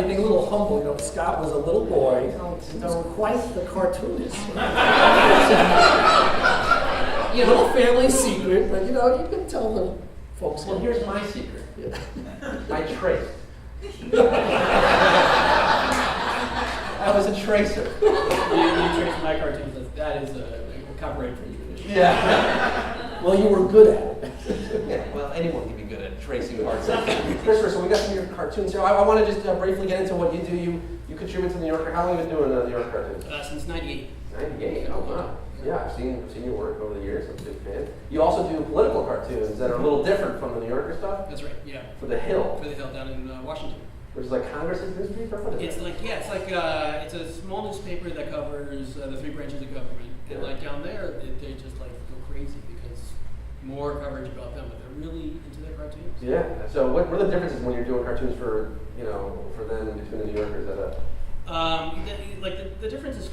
being a little humble, you know, Scott was a little boy, he was quite the cartoonist. You know, little family secret, but you know, you can tell the folks. Well, here's my secret. Yeah. I traced. I was a tracer. You traced my cartoons. That is a copyright for you. Yeah. Well, you were good at it. Yeah, well, anyone can be good at tracing parts. Christopher, so we got some of your cartoons here. I want to just briefly get into what you do. You contribute to the New Yorker. How long have you been doing New Yorker cartoons? Since '98. 98. Oh wow. Yeah, I've seen your work over the years. I'm a big fan. You also do political cartoons that are a little different from the New Yorker stuff. That's right. Yeah. For the Hill. For the Hill down in Washington. Which is like Congress's newspaper. It's like it's a small newspaper that covers the three branches of government. And like down there, they just like go crazy because more coverage about them, but they're really into their cartoons. Yeah. So what are the differences when you're doing cartoons for for them and between the New Yorkers at a? The difference is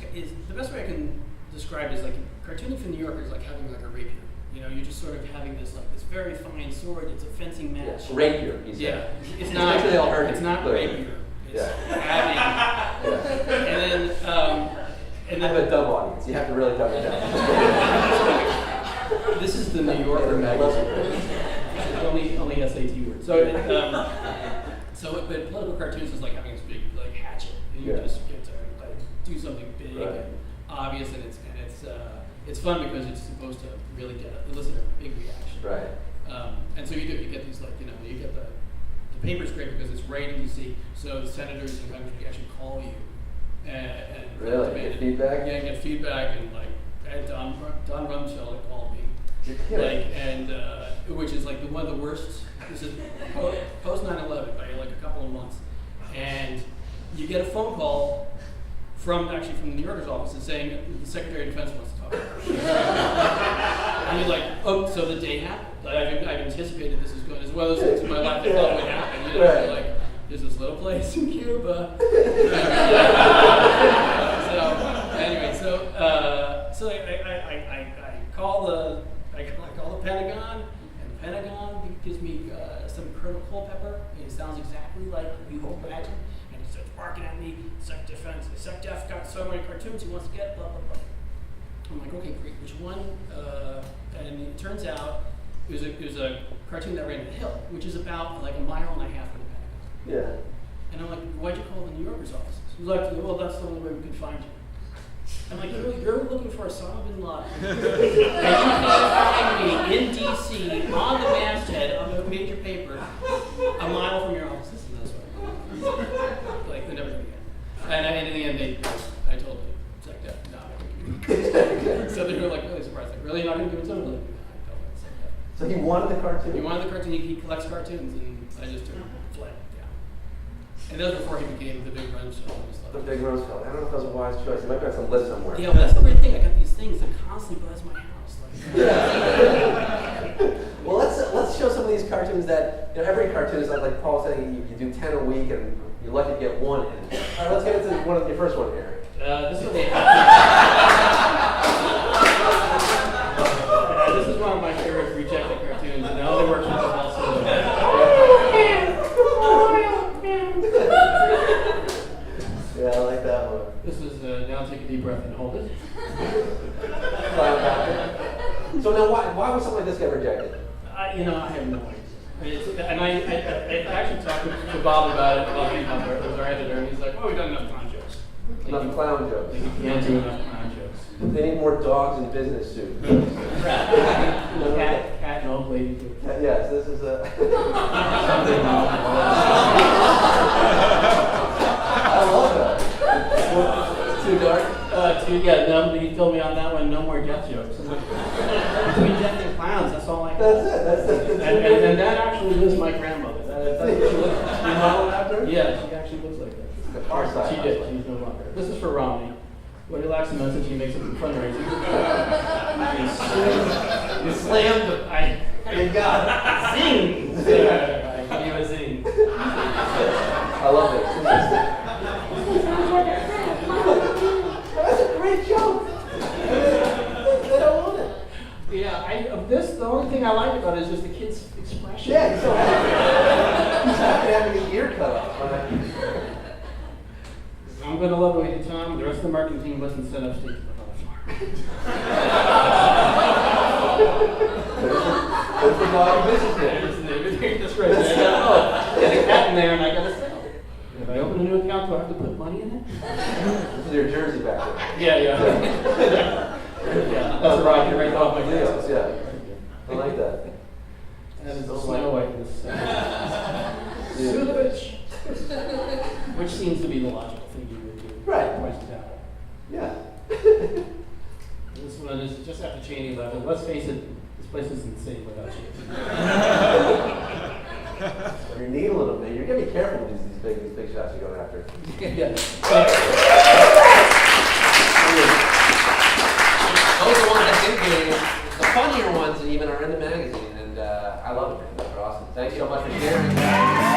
the best way I can describe it is like cartooning for New Yorkers is like having like a rapier. You know, you're just sort of having this very fine sword. It's a fencing match. Yeah. Rapier. He said. Yeah. It's not. They all heard it's it, not clearly. rapier. It's having. And then I have a dumb audience. You have to really dumb it down. This is the New Yorker magazine. only SAT words. But political cartoons is like having this big like hatchet, and you just get to like do something big and obvious, and it's fun because it's supposed to really elicit a big reaction. Right. And so you get these you get the paper's great because it's right in DC, so the senators and Congress actually call you and really get feedback. Yeah, get feedback and like Don Rumsfeld called me. Which is like one of the worst. This is post 9/11 by like a couple of months, and you get a phone call from the New Yorker's office and saying the Secretary of Defense wants to talk. And you're like, oh, so the day happened. Like, I've anticipated this is going as well as things in my life that thought would happen. You know, right. Like there's this little place in Cuba. So I call the Pentagon, and the Pentagon gives me some Colonel Culpepper, and it sounds exactly like you would imagine, and he starts barking at me, Sec Defense, Sec Def got so many cartoons he wants to get, blah, blah, blah. I'm like, okay, great, which one? And it turns out it was a cartoon that ran in the Hill, which is about like a mile and a half from the Pentagon. Yeah. And I'm like, why'd you call the New Yorker's office? He's like, well, that's the only way we could find you. I'm like, you're looking for Osama bin Laden. And you can't find me in D.C. on the masthead of a major paper a mile from your office. And that's what like, they're never going to get. And in the end, I told them, it's like, no. So they were like really surprised. Like, really, you're not going to give it to him? Like, no, I told them, it's like that. So he wanted the cartoon? He wanted the cartoon. He collects cartoons, and I just took him flat. And that was before he became the big Rumsfeld. The big Roosevelt. I don't know if that was a wise choice. It might be on some list somewhere. Yeah, well, that's the weird thing. I got these things that constantly buzz my house. Well, let's show some of these cartoons that every cartoon is like Paul said. You do 10 a week, and you're lucky to get one in. All right, let's get into your first one here. This is one of my favorite rejected cartoons, and it only works with the house. Yeah, I like that one. This is now take a deep breath and hold it. So now, why would something like this get rejected? I have no idea. I actually talked to Bob about it. Bob was our editor, and he's like, "Oh, we've done enough clown jokes. Enough clown jokes. You can't do enough clown jokes. They need more dogs in business suits. Cat and old lady too. Yes, this is a. I love that. Too dark? He told me on that one, no more death jokes. Between death and clowns, that's all I have. That's it. And that actually was my grandmother. That's what she looks like. You modeled after? Yeah, she actually looks like that. The far side. She did. She's no longer. This is for Romney. When he lacks a message, he makes it fundraising. You slammed it. Thank God. Zing! I give you a zing. I love it. That's a great joke. They don't want it. Yeah, the only thing I like about it is just the kid's expression. Yeah, he's so happy. He's happy having his ear cut off. I'm going to love the way to Tom. The rest of the marketing team wasn't set up state to the That's the dog business name. That's right. I got a cat in there and I got to sell. If I open a new account, do I have to put money in it? This is your jersey back there. Yeah. Yeah, that's right. Right off my Yes, desk. yeah. I like that. That is So Snow White. Sudovich. Which seems to be the logical thing you would do. Right. Twice the apple. Yeah. This one is just after Cheney left. And let's face it, this place isn't safe without you. You're needling them, man. You're gonna be careful with these big shots you're going after. Yeah. Those are the ones I think the funnier ones even are in the magazine, and I love it, man. They're awesome. Thanks so much for sharing.